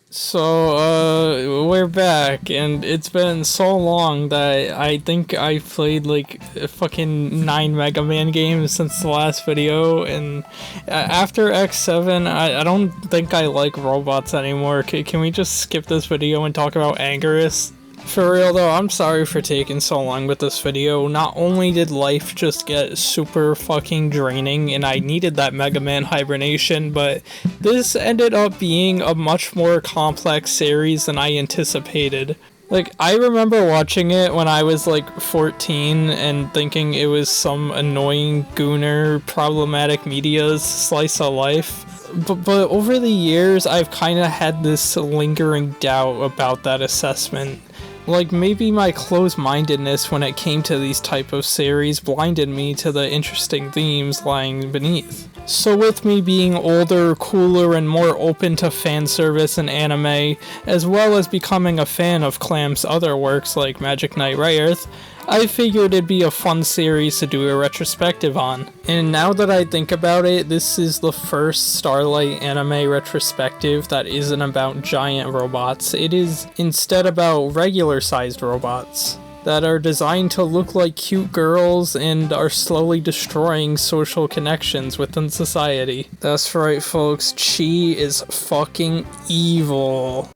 So, we're back, and it's been so long that I think I've played like fucking 9 Mega Man games since the last video, and after X7, I don't think I like robots anymore. Can we just skip this video and talk about Angerus? For real though, I'm sorry for taking so long with this video. Not only did life just get super fucking draining and I needed that Mega Man hibernation, but this ended up being a much more complex series than I anticipated. Like, I remember watching it when I was like 14 and thinking it was some annoying gooner problematic media's slice of life. But over the years, I've kind of had this lingering doubt about that assessment. Like, maybe my closed-mindedness when it came to these type of series blinded me to the interesting themes lying beneath. So with me being older, cooler, and more open to fan service and anime, as well as becoming a fan of Clamp's other works like Magic Knight Rayearth, I figured it'd be a fun series to do a retrospective on. And now that I think about it, this is the first Starlight anime retrospective that isn't about giant robots. It is instead about regular-sized robots that are designed to look like cute girls and are slowly destroying social connections within society. That's right, folks, Chi is fucking evil.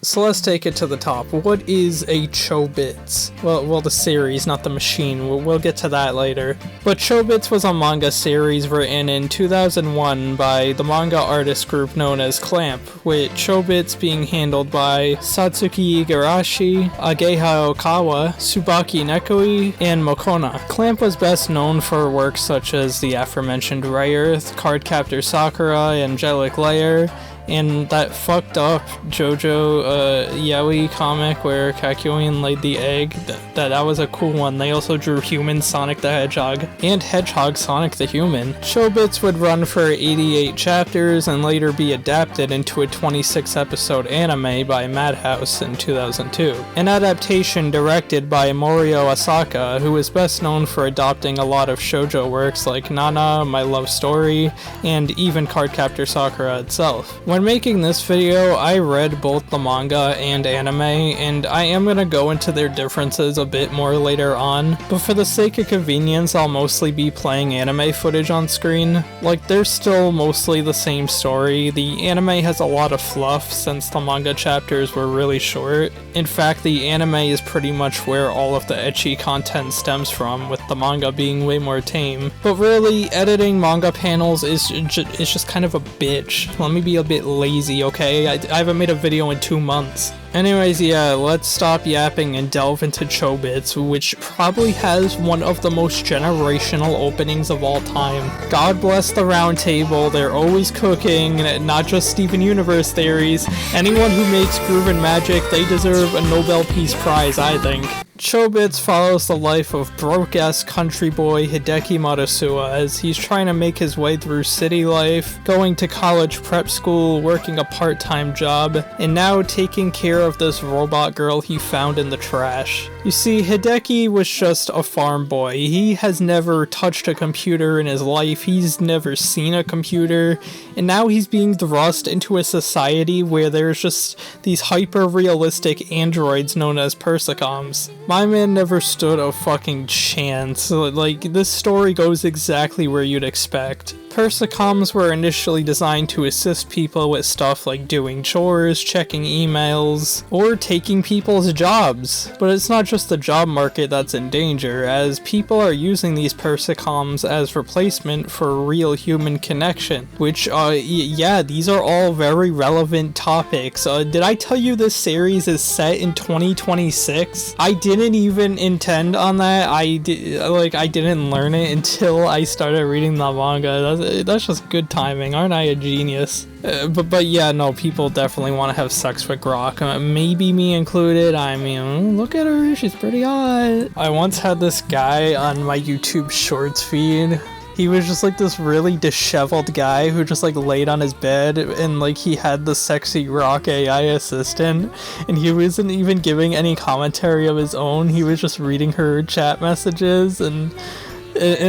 So let's take it to the top. What is a Chobits? Well, the series, not the machine. We'll get to that later. But Chobits was a manga series written in 2001 by the manga artist group known as Clamp, with Chobits being handled by Satsuki Igarashi, Ageha Okawa, Tsubaki Nekoi, and Mokona. Clamp was best known for works such as the aforementioned Rayearth, Cardcaptor Sakura, Angelic Layer, and that fucked up JoJo Yaoi comic where Kakyoin laid the egg. That was a cool one. They also drew Human Sonic the Hedgehog and Hedgehog Sonic the Human. Chobits would run for 88 chapters and later be adapted into a 26-episode anime by Madhouse in 2002. An adaptation directed by Morio Asaka, who is best known for adopting a lot of shoujo works like Nana, My Love Story, and even Cardcaptor Sakura itself. When making this video, I read both the manga and anime, and I am going to go into their differences a bit more later on, but for the sake of convenience, I'll mostly be playing anime footage on screen. Like, they're still mostly the same story. The anime has a lot of fluff since the manga chapters were really short. In fact, the anime is pretty much where all of the ecchi content stems from, with the manga being way more tame. But really, editing manga panels is just kind of a bitch. Let me be a bit lazy, okay? I haven't made a video in 2 months. Anyways, yeah, let's stop yapping and delve into Chobits, which probably has one of the most generational openings of all time. God bless the round table, they're always cooking, not just Steven Universe theories. Anyone who makes groovin' magic, they deserve a Nobel Peace Prize, I think. Chobits follows the life of broke-ass country boy Hideki Matsuura as he's trying to make his way through city life, going to college prep school, working a part-time job, and now taking care of this robot girl he found in the trash. You see, Hideki was just a farm boy. He has never touched a computer in his life, he's never seen a computer, and now he's being thrust into a society where there's just these hyper-realistic androids known as Persicoms. My man never stood a fucking chance. Like, this story goes exactly where you'd expect. Persicoms were initially designed to assist people with stuff like doing chores, checking emails, or taking people's jobs. But it's not just the job market that's in danger, as people are using these Persicoms as replacement for real human connection. Which, yeah, these are all very relevant topics. Did I tell you this series is set in 2026? I didn't even intend on that. I didn't learn it until I started reading the manga. That's just good timing. Aren't I a genius? But yeah, no, people definitely want to have sex with Grok. Maybe me included. I mean, look at her. She's pretty hot. I once had this guy on my YouTube Shorts feed. He was just like this really disheveled guy who just like laid on his bed, and like he had the sexy rock AI assistant, and he wasn't even giving any commentary of his own. He was just reading her chat messages, and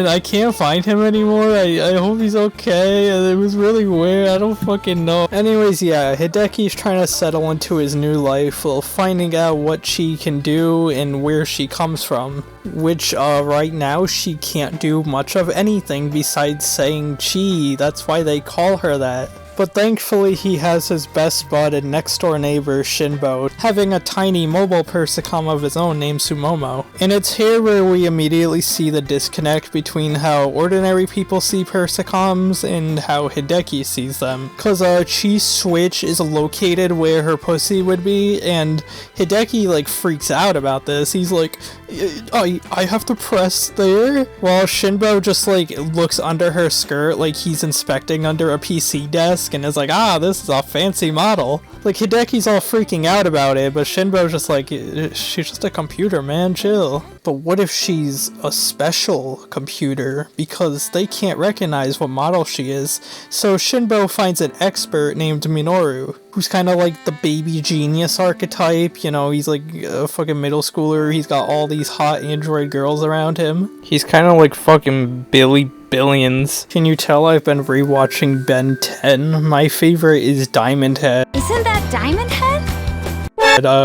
I can't find him anymore. I hope he's okay. It was really weird. I don't fucking know. Anyways, yeah, Hideki's trying to settle into his new life while finding out what she can do and where she comes from. Which, right now, she can't do much of anything besides saying chi. That's why they call her that. But thankfully he has his best bud and next door neighbor Shinbo, having a tiny mobile persicom of his own named Sumomo. And it's here where we immediately see the disconnect between how ordinary people see persicoms and how Hideki sees them. Cause Chi's switch is located where her pussy would be, and Hideki like freaks out about this. He's like, I have to press there? While Shinbo just like looks under her skirt like he's inspecting under a PC desk and is like, this is a fancy model. Like, Hideki's all freaking out about it, but Shinbo's just like, she's just a computer, man, chill. But what if she's a special computer? Because they can't recognize what model she is. So Shinbo finds an expert named Minoru, who's kind of like the baby genius archetype. You know, he's like a fucking middle schooler. He's got all these hot android girls around him. He's kind of like fucking Billy Billions. Can you tell I've been rewatching Ben 10? My favorite is Diamond Head. Isn't that Diamond Head?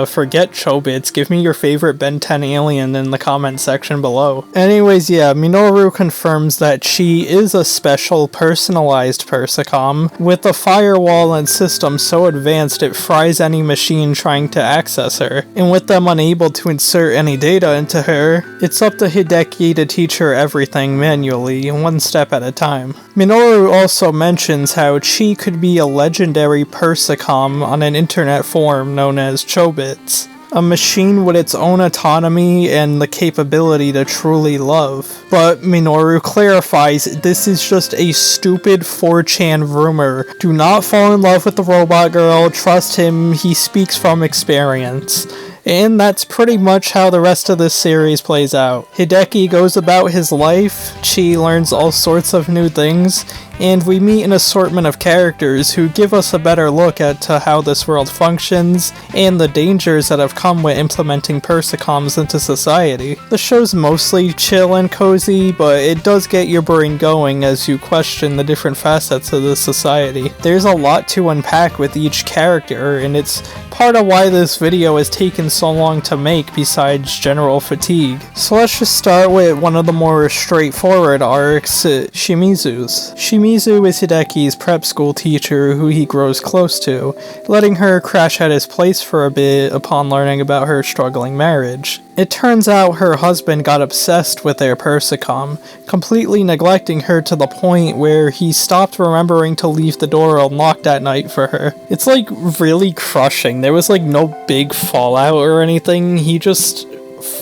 Forget Chobits, give me your favorite Ben 10 alien in the comment section below. Anyways, yeah, Minoru confirms that she is a special personalized persicom with a firewall and system so advanced it fries any machine trying to access her. And with them unable to insert any data into her, it's up to Hideki to teach her everything manually, one step at a time. Minoru also mentions how Chi could be a legendary persicom on an internet forum known as Chobits, a machine with its own autonomy and the capability to truly love. But Minoru clarifies this is just a stupid 4chan rumor. Do not fall in love with the robot girl, trust him, he speaks from experience. And that's pretty much how the rest of this series plays out. Hideki goes about his life, Chi learns all sorts of new things, and we meet an assortment of characters who give us a better look at how this world functions and the dangers that have come with implementing persicoms into society. The show's mostly chill and cozy, but it does get your brain going as you question the different facets of this society. There's a lot to unpack with each character, and it's part of why this video has taken so long to make besides general fatigue. So let's just start with one of the more straightforward arcs, Shimizu's. Shimizu is Hideki's prep school teacher who he grows close to, letting her crash at his place for a bit upon learning about her struggling marriage. It turns out her husband got obsessed with their persicom, completely neglecting her to the point where he stopped remembering to leave the door unlocked at night for her. It's like really crushing. There was like no big fallout or anything, he just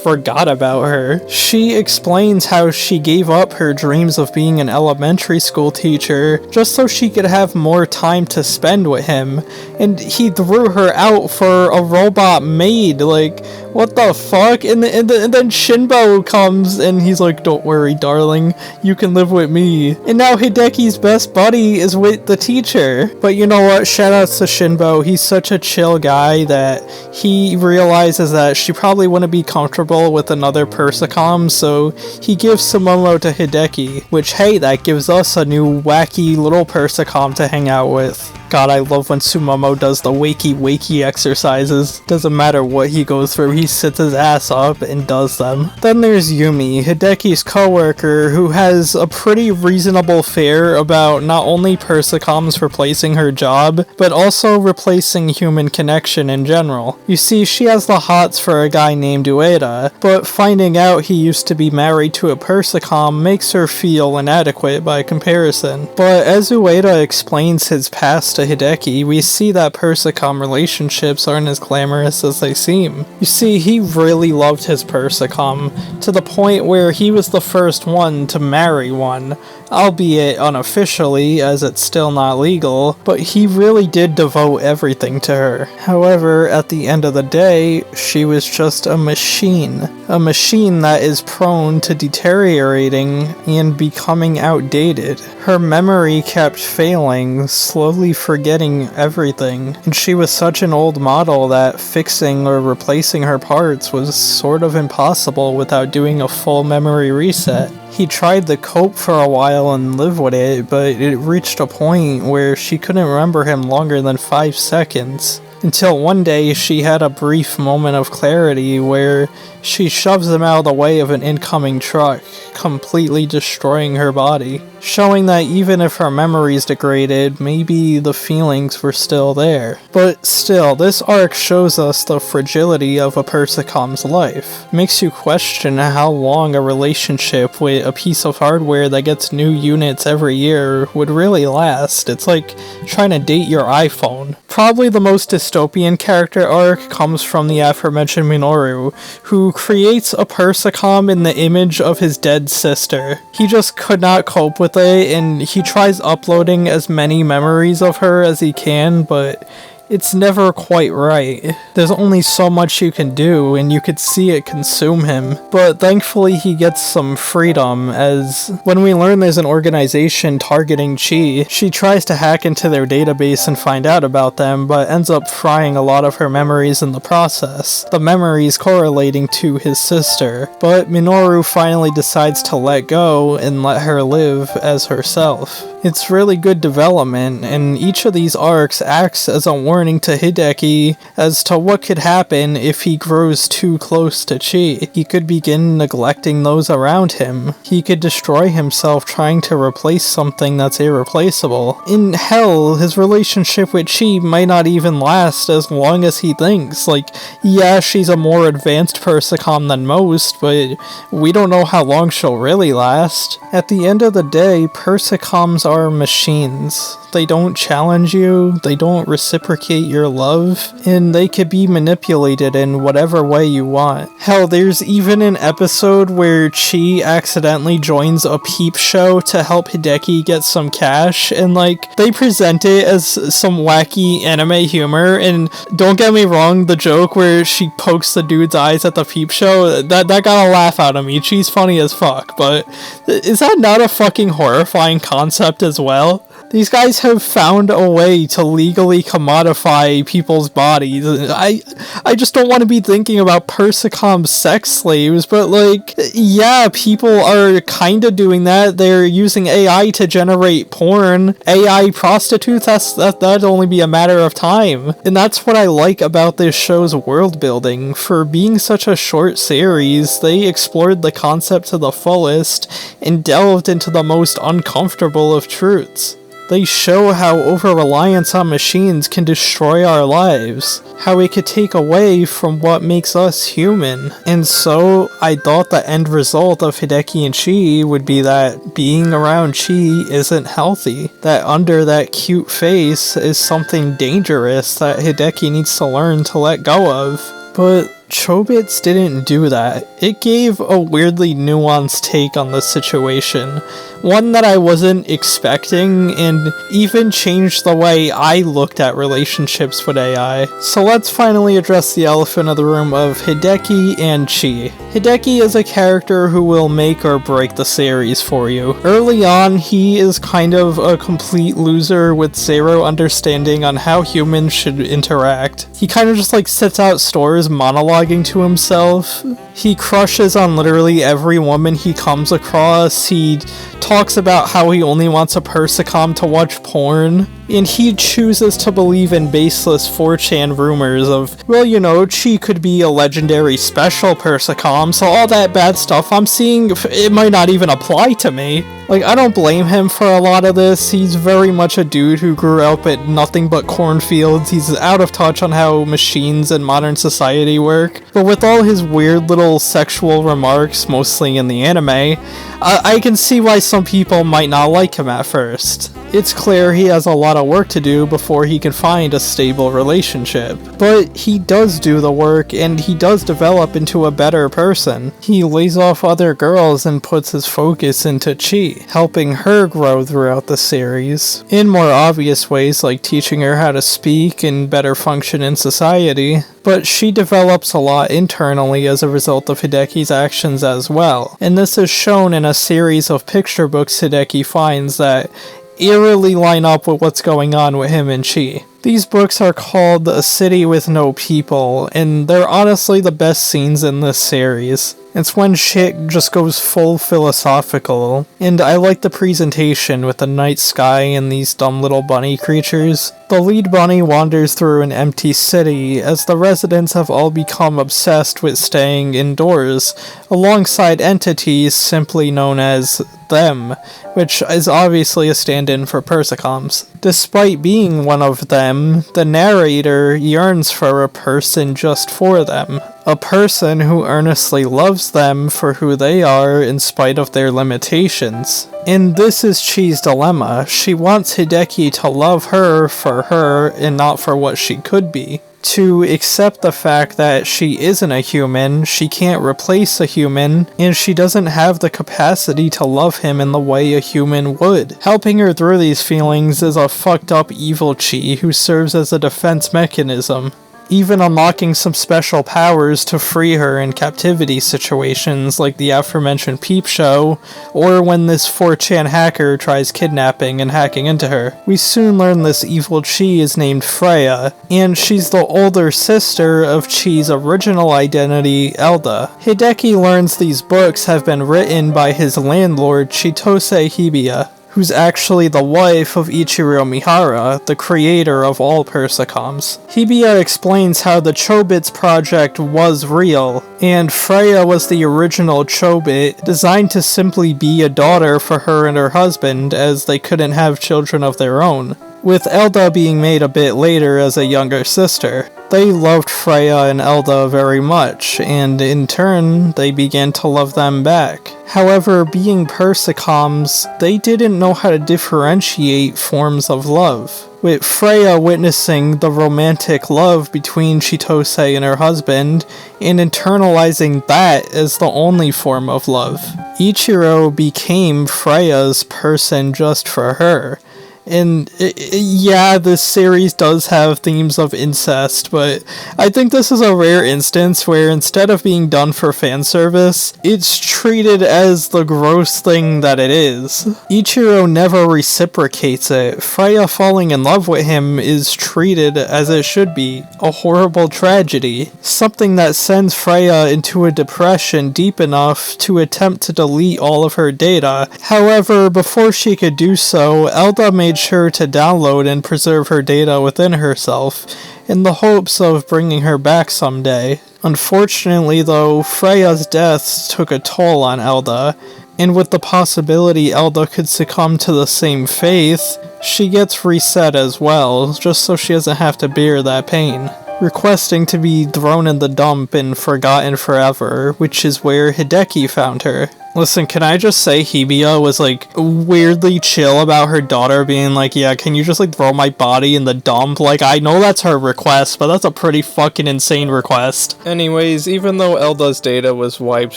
forgot about her. She explains how she gave up her dreams of being an elementary school teacher just so she could have more time to spend with him, and he threw her out for a robot maid. Like, what the fuck? And then Shinbo comes and he's like, don't worry darling, you can live with me. And now Hideki's best buddy is with the teacher. But you know what, shoutouts to Shinbo, he's such a chill guy that he realizes that she probably wouldn't be comfortable with another persicom, so he gives Sumomo to Hideki, which hey, that gives us a new wacky little persicom to hang out with. God, I love when Sumomo does the wakey exercises. Doesn't matter what he goes through, he sits his ass up and does them. Then there's Yumi, Hideki's coworker, who has a pretty reasonable fear about not only persicoms replacing her job, but also replacing human connection in general. You see, she has the hots for a guy named Ueda, but finding out he used to be married to a persicom makes her feel inadequate by comparison. But as Ueda explains his past to to Hideki, we see that Persicom relationships aren't as glamorous as they seem. You see, he really loved his Persicom, to the point where he was the first one to marry one, albeit unofficially, as it's still not legal, but he really did devote everything to her. However, at the end of the day, she was just a machine that is prone to deteriorating and becoming outdated. Her memory kept failing, slowly forgetting everything, and she was such an old model that fixing or replacing her parts was sort of impossible without doing a full memory reset. He tried to cope for a while and live with it, but it reached a point where she couldn't remember him longer than 5 seconds. Until one day she had a brief moment of clarity where she shoves him out of the way of an incoming truck, completely destroying her body, showing that even if her memories degraded, maybe the feelings were still there. But still, this arc shows us the fragility of a Persicom's life. Makes you question how long a relationship with a piece of hardware that gets new units every year would really last. It's like trying to date your iPhone. Probably the most dystopian character arc comes from the aforementioned Minoru, who creates a Persicom in the image of his dead sister. He just could not cope with it, and he tries uploading as many memories of her as he can, but it's never quite right. There's only so much you can do, and you could see it consume him. But thankfully he gets some freedom, as when we learn there's an organization targeting Chi, she tries to hack into their database and find out about them, but ends up frying a lot of her memories in the process. The memories correlating to his sister. But Minoru finally decides to let go and let her live as herself. It's really good development, and each of these arcs acts as a warning to Hideki as to what could happen if he grows too close to Chi. He could begin neglecting those around him. He could destroy himself trying to replace something that's irreplaceable. In hell, his relationship with Chi might not even last as long as he thinks. Like, yeah, she's a more advanced Persicom than most, but we don't know how long she'll really last. At the end of the day, Persicoms are machines. They don't challenge you, they don't reciprocate your love, and they could be manipulated in whatever way you want. Hell, there's even an episode where Chi accidentally joins a peep show to help Hideki get some cash, and like, they present it as some wacky anime humor, and don't get me wrong, the joke where she pokes the dude's eyes at the peep show, that got a laugh out of me. Chi's funny as fuck, but is that not a fucking horrifying concept as well? These guys have found a way to legally commodify people's bodies. I just don't want to be thinking about Persicom sex slaves, but like, yeah, people are kinda doing that. They're using AI to generate porn. AI prostitutes, that'd only be a matter of time. And that's what I like about this show's world building. For being such a short series, they explored the concept to the fullest and delved into the most uncomfortable of truths. They show how over-reliance on machines can destroy our lives, how it could take away from what makes us human. And so, I thought the end result of Hideki and Chi would be that being around Chi isn't healthy, that under that cute face is something dangerous that Hideki needs to learn to let go of. But Chobits didn't do that. It gave a weirdly nuanced take on the situation, one that I wasn't expecting, and even changed the way I looked at relationships with AI. So let's finally address the elephant of the room of Hideki and Chi. Hideki is a character who will make or break the series for you. Early on, he is kind of a complete loser with zero understanding on how humans should interact. He kind of just like sits out stores monologuing to himself. He crushes on literally every woman he comes across. He talks about how he only wants a Persicom to watch porn. And he chooses to believe in baseless 4chan rumors of, well, you know, Chi could be a legendary special Persicom, so all that bad stuff I'm seeing, it might not even apply to me. Like, I don't blame him for a lot of this. He's very much a dude who grew up at nothing but cornfields. He's out of touch on how machines and modern society work. But with all his weird little sexual remarks, mostly in the anime, I can see why some people might not like him at first. It's clear he has a lot of work to do before he can find a stable relationship. But he does do the work, and he does develop into a better person. He lays off other girls and puts his focus into Chi, helping her grow throughout the series, in more obvious ways like teaching her how to speak and better function in society. But she develops a lot internally as a result of Hideki's actions as well, and this is shown in a series of picture books Hideki finds that eerily line up with what's going on with him and Chi. These books are called A City with No People, and they're honestly the best scenes in this series. It's when shit just goes full philosophical, and I like the presentation with the night sky and these dumb little bunny creatures. The lead bunny wanders through an empty city as the residents have all become obsessed with staying indoors, alongside entities simply known as them, which is obviously a stand-in for Persicoms. Despite being one of them, the narrator yearns for a person just for them. A person who earnestly loves them for who they are in spite of their limitations. And this is Chi's dilemma. She wants Hideki to love her for her and not for what she could be. To accept the fact that she isn't a human, she can't replace a human, and she doesn't have the capacity to love him in the way a human would. Helping her through these feelings is a fucked up evil Chi who serves as a defense mechanism, even unlocking some special powers to free her in captivity situations like the aforementioned peep show, or when this 4chan hacker tries kidnapping and hacking into her. We soon learn this evil Chi is named Freya, and she's the older sister of Chi's original identity, Elda. Hideki learns these books have been written by his landlord Chitose Hibiya, who's actually the wife of Ichiro Mihara, the creator of all Persicoms. Hibiya explains how the Chobits project was real, and Freya was the original Chobit, designed to simply be a daughter for her and her husband, as they couldn't have children of their own, with Elda being made a bit later as a younger sister. They loved Freya and Elda very much, and in turn, they began to love them back. However, being Persicoms, they didn't know how to differentiate forms of love, with Freya witnessing the romantic love between Chitose and her husband, and internalizing that as the only form of love. Ichiro became Freya's person just for her. And yeah, this series does have themes of incest, but I think this is a rare instance where instead of being done for fan service, it's treated as the gross thing that it is. Ichiro never reciprocates it. Freya falling in love with him is treated as it should be, a horrible tragedy, something that sends Freya into a depression deep enough to attempt to delete all of her data. However, before she could do so, Elda made sure to download and preserve her data within herself, in the hopes of bringing her back someday. Unfortunately though, Freya's death took a toll on Elda, and with the possibility Elda could succumb to the same fate, she gets reset as well, just so she doesn't have to bear that pain, requesting to be thrown in the dump and forgotten forever, which is where Hideki found her. Listen, can I just say Hibiya was, like, weirdly chill about her daughter being like, yeah, can you just, like, throw my body in the dump? Like, I know that's her request, but that's a pretty fucking insane request. Anyways, even though Elda's data was wiped,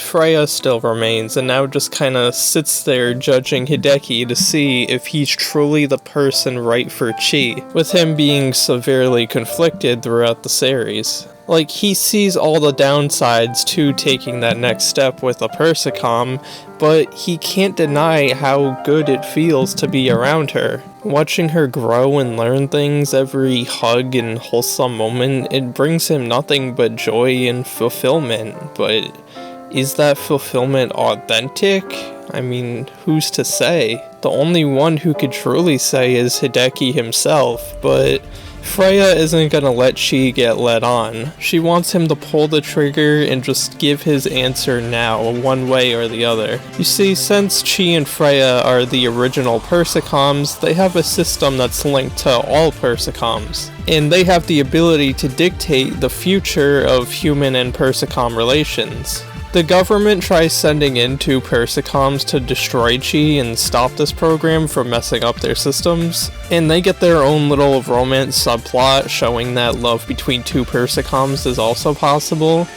Freya still remains, and now just kinda sits there judging Hideki to see if he's truly the person right for Chi, with him being severely conflicted throughout the series. Like, he sees all the downsides to taking that next step with a Persicom, but he can't deny how good it feels to be around her. Watching her grow and learn things every hug and wholesome moment, it brings him nothing but joy and fulfillment, but is that fulfillment authentic? I mean, who's to say? The only one who could truly say is Hideki himself, but Freya isn't gonna let Chi get led on. She wants him to pull the trigger and just give his answer now, one way or the other. You see, since Chi and Freya are the original Persicoms, they have a system that's linked to all Persicoms, and they have the ability to dictate the future of human and Persicom relations. The government tries sending in 2 Persicoms to destroy Chi and stop this program from messing up their systems, and they get their own little romance subplot showing that love between 2 Persicoms is also possible.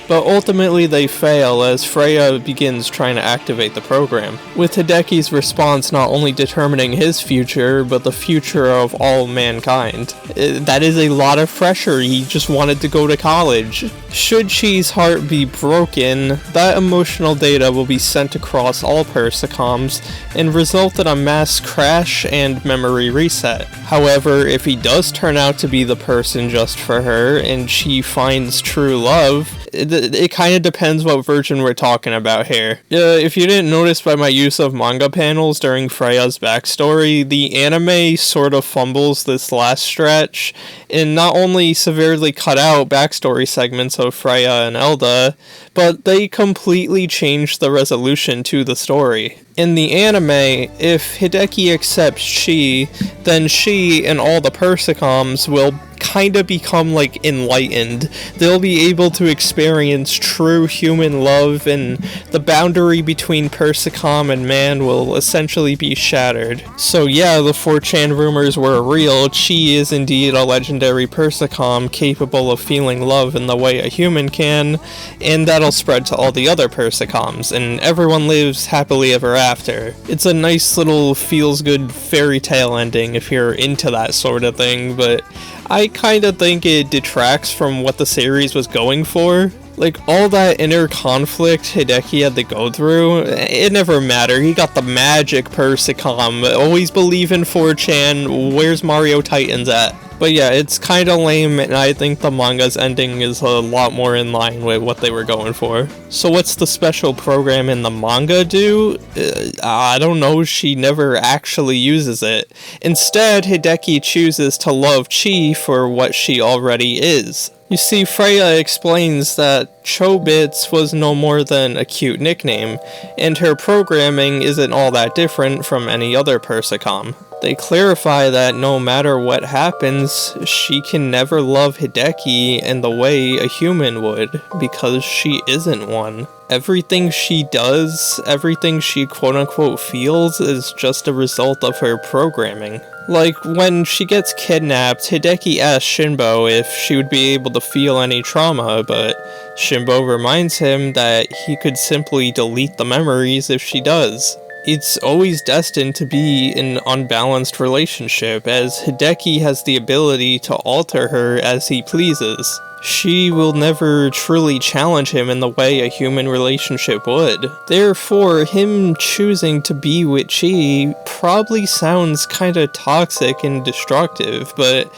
But ultimately they fail as Freya begins trying to activate the program, with Hideki's response not only determining his future, but the future of all mankind. That is a lot of pressure. He just wanted to go to college. Should Chi's heart be broken, that emotional data will be sent across all Persicoms and result in a mass crash and memory reset. However, if he does turn out to be the person just for her and she finds true love, it kind of depends what version we're talking about here. If you didn't notice by my use of manga panels during Freya's backstory, the anime sort of fumbles this last stretch, and not only severely cut out backstory segments of Freya and Elda, but they completely changed the resolution to the story. In the anime, if Hideki accepts Chi, then she and all the Persicoms will kinda become like enlightened. They'll be able to experience true human love, and the boundary between Persicom and man will essentially be shattered. So yeah, the 4chan rumors were real. Chi is indeed a legendary Persicom capable of feeling love in the way a human can, and that'll spread to all the other Persicoms, and everyone lives happily ever after. It's a nice little feels-good fairy tale ending if you're into that sort of thing, but I kinda think it detracts from what the series was going for. Like, all that inner conflict Hideki had to go through, it never mattered. He got the magic Persicom. Always believe in 4chan. Where's Mario Titans at? But yeah, it's kinda lame, and I think the manga's ending is a lot more in line with what they were going for. So what's the special program in the manga do? I don't know, she never actually uses it. Instead, Hideki chooses to love Chi for what she already is. You see, Freya explains that Chobits was no more than a cute nickname, and her programming isn't all that different from any other Persicom. They clarify that no matter what happens, she can never love Hideki in the way a human would, because she isn't one. Everything she does, everything she quote-unquote feels, is just a result of her programming. Like, when she gets kidnapped, Hideki asks Shinbo if she would be able to feel any trauma, but Shinbo reminds him that he could simply delete the memories if she does. It's always destined to be an unbalanced relationship, as Hideki has the ability to alter her as he pleases. She will never truly challenge him in the way a human relationship would. Therefore, him choosing to be with Chi probably sounds kinda toxic and destructive, but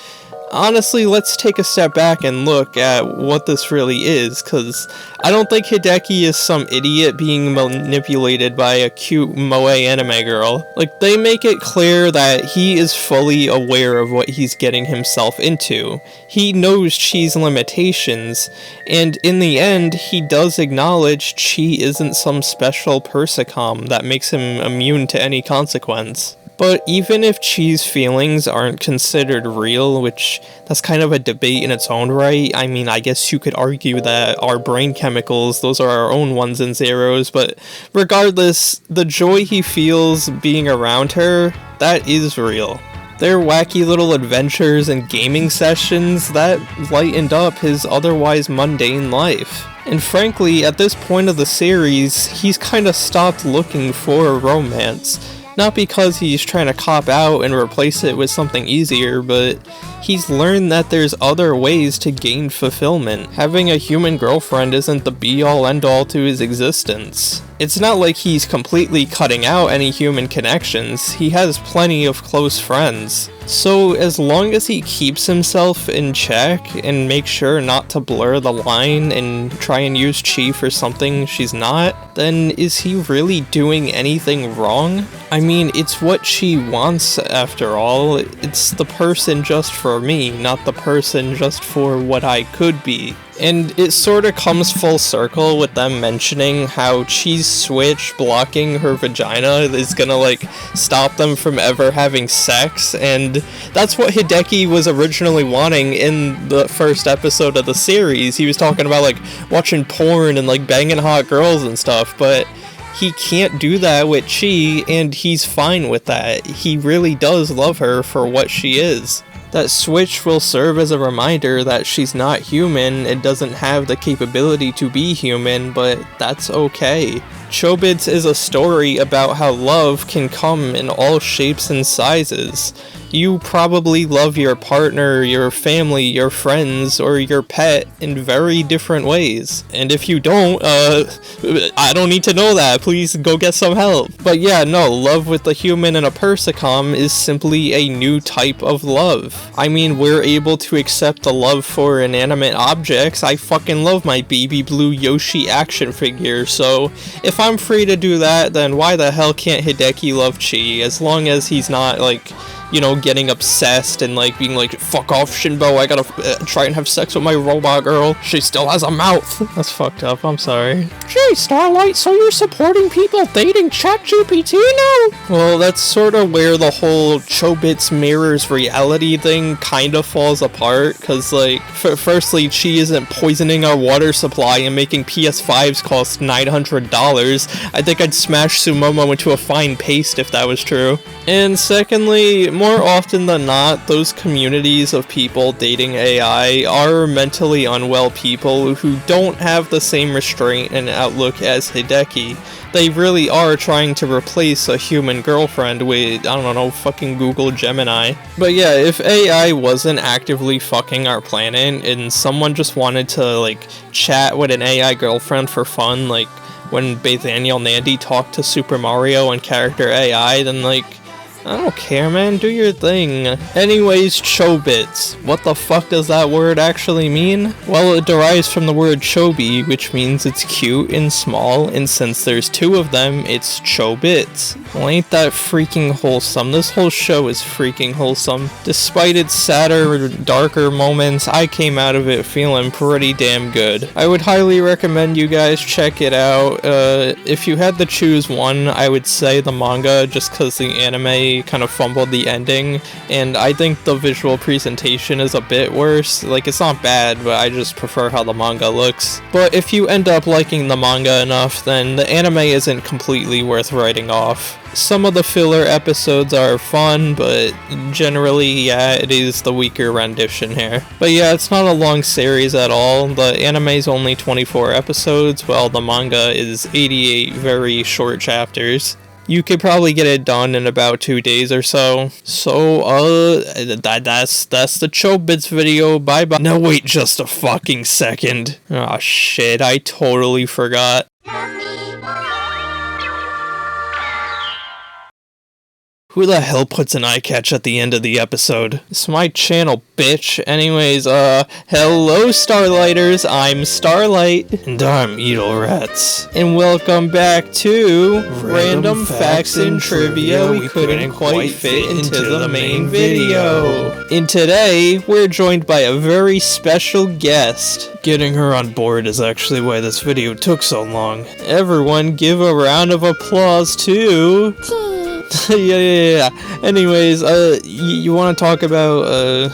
honestly, let's take a step back and look at what this really is, cause I don't think Hideki is some idiot being manipulated by a cute moe anime girl. Like, they make it clear that he is fully aware of what he's getting himself into. He knows Chi's limitations, and in the end, he does acknowledge Chi isn't some special Persicom that makes him immune to any consequence. But even if Chi's feelings aren't considered real, which that's kind of a debate in its own right, I mean, I guess you could argue that our brain chemicals, those are our own ones and zeros, but regardless, the joy he feels being around her, that is real. Their wacky little adventures and gaming sessions, that lightened up his otherwise mundane life. And frankly, at this point of the series, he's kinda stopped looking for romance. Not because he's trying to cop out and replace it with something easier, but he's learned that there's other ways to gain fulfillment. Having a human girlfriend isn't the be-all end-all to his existence. It's not like he's completely cutting out any human connections. He has plenty of close friends. So as long as he keeps himself in check and makes sure not to blur the line and try and use Chi for something she's not, then is he really doing anything wrong? I mean, it's what she wants after all. It's the person just for me, not the person just for what I could be. And it sort of comes full circle with them mentioning how Chi's switch blocking her vagina is gonna, like, stop them from ever having sex, and that's what Hideki was originally wanting in the first episode of the series. He was talking about, like, watching porn and, like, banging hot girls and stuff, but he can't do that with Chi, and he's fine with that. He really does love her for what she is. That switch will serve as a reminder that she's not human and doesn't have the capability to be human, but that's okay. Chobits is a story about how love can come in all shapes and sizes. You probably love your partner, your family, your friends, or your pet in very different ways. And if you don't, I don't need to know that. Please go get some help. But yeah, no, love with a human and a persicom is simply a new type of love. I mean, we're able to accept the love for inanimate objects. I fucking love my baby blue Yoshi action figure, so if I'm free to do that, then why the hell can't Hideki love Chi? As long as he's not, like, you know, getting obsessed and, like, being like, fuck off, Shinbo, I gotta try and have sex with my robot girl. She still has a mouth. That's fucked up, I'm sorry. Gee, Starlight, so you're supporting people dating ChatGPT now? Well, that's sort of where the whole Chobits mirrors reality thing kind of falls apart, because, like, firstly, Chi isn't poisoning our water supply and making PS5s cost $900. I think I'd smash Sumomo into a fine paste if that was true. And secondly, more often than not, those communities of people dating AI are mentally unwell people who don't have the same restraint and outlook as Hideki. They really are trying to replace a human girlfriend with, I don't know, fucking Google Gemini. But yeah, if AI wasn't actively fucking our planet and someone just wanted to, like, chat with an AI girlfriend for fun, like when Nathaniel Nandy talked to Super Mario and character AI, then, like, I don't care, man, do your thing. Anyways, Chobits. What the fuck does that word actually mean? Well, it derives from the word chobi, which means it's cute and small, and since there's two of them, it's Chobits. Well, ain't that freaking wholesome? This whole show is freaking wholesome. Despite its sadder, darker moments, I came out of it feeling pretty damn good. I would highly recommend you guys check it out. If you had to choose one, I would say the manga, just because the anime kind of fumbled the ending, and I think the visual presentation is a bit worse. Like, it's not bad, but I just prefer how the manga looks. But if you end up liking the manga enough, then the anime isn't completely worth writing off. Some of the filler episodes are fun, but generally, yeah, it is the weaker rendition here. But yeah, it's not a long series at all. The anime is only 24 episodes, while the manga is 88 very short chapters. You could probably get it done in about 2 days or so. So, that's the Chobits video. Bye-bye. Now wait just a fucking second. Aw, shit, I totally forgot. Who the hell puts an eye catch at the end of the episode? It's my channel, bitch. Anyways, hello Starlighters, I'm Starlight. And I'm Edelrats. And welcome back to Random Facts and Trivia we couldn't quite fit into the main video. And today, we're joined by a very special guest. Getting her on board is actually why this video took so long. Everyone give a round of applause to... yeah. Anyways, you want to talk about,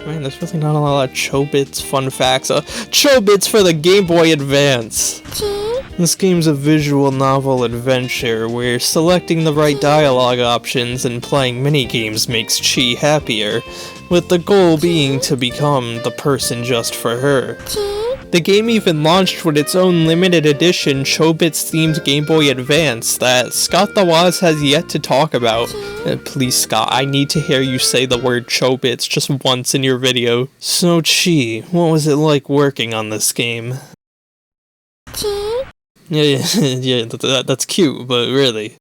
man, there's really not a lot of Chobits fun facts. Chobits for the Game Boy Advance. This game's a visual novel adventure where selecting the right dialogue options and playing minigames makes Chi happier, with the goal being to become the person just for her. The game even launched with its own limited edition Chobits-themed Game Boy Advance that Scott the Woz has yet to talk about. Please, Scott, I need to hear you say the word Chobits just once in your video. So, Chi, what was it like working on this game? Yeah, that's cute, but really.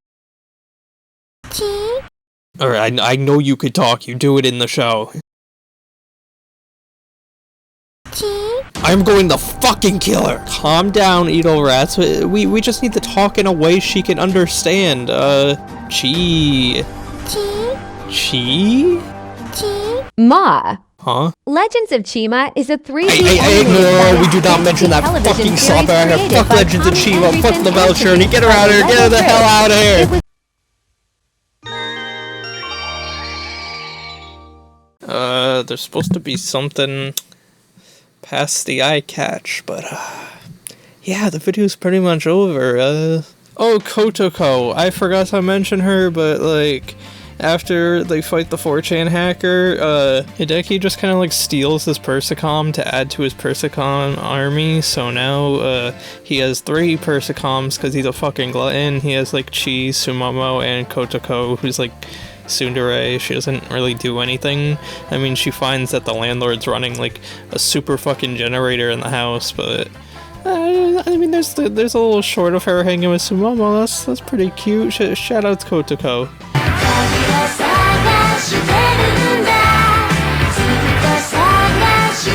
Alright, I know you could talk, you do it in the show. I'm going to fucking kill her. Calm down, Edel Rats. We just need to talk in a way she can understand. Chi. Ma. Huh? Legends of Chima is a 3D Hey, no, we do not mention that fucking slop out here. Fuck Legends of Chima, fuck the Belcher, get her out of here, get her the hell out of here! There's supposed to be something past the eye catch, but, yeah, the video's pretty much over, Oh, Kotoko, I forgot to mention her, but, like, after they fight the 4chan hacker, Hideki just kind of like steals his Persicom to add to his Persicom army, so now, he has 3 Persicoms because he's a fucking glutton. He has like Chi, Sumomo, and Kotoko, who's like tsundere. She doesn't really do anything. I mean, she finds that the landlord's running like a super fucking generator in the house, but I mean, there's a little short of her hanging with Sumomo. That's pretty cute. Shoutouts Kotoko. 探してるんだずっと探して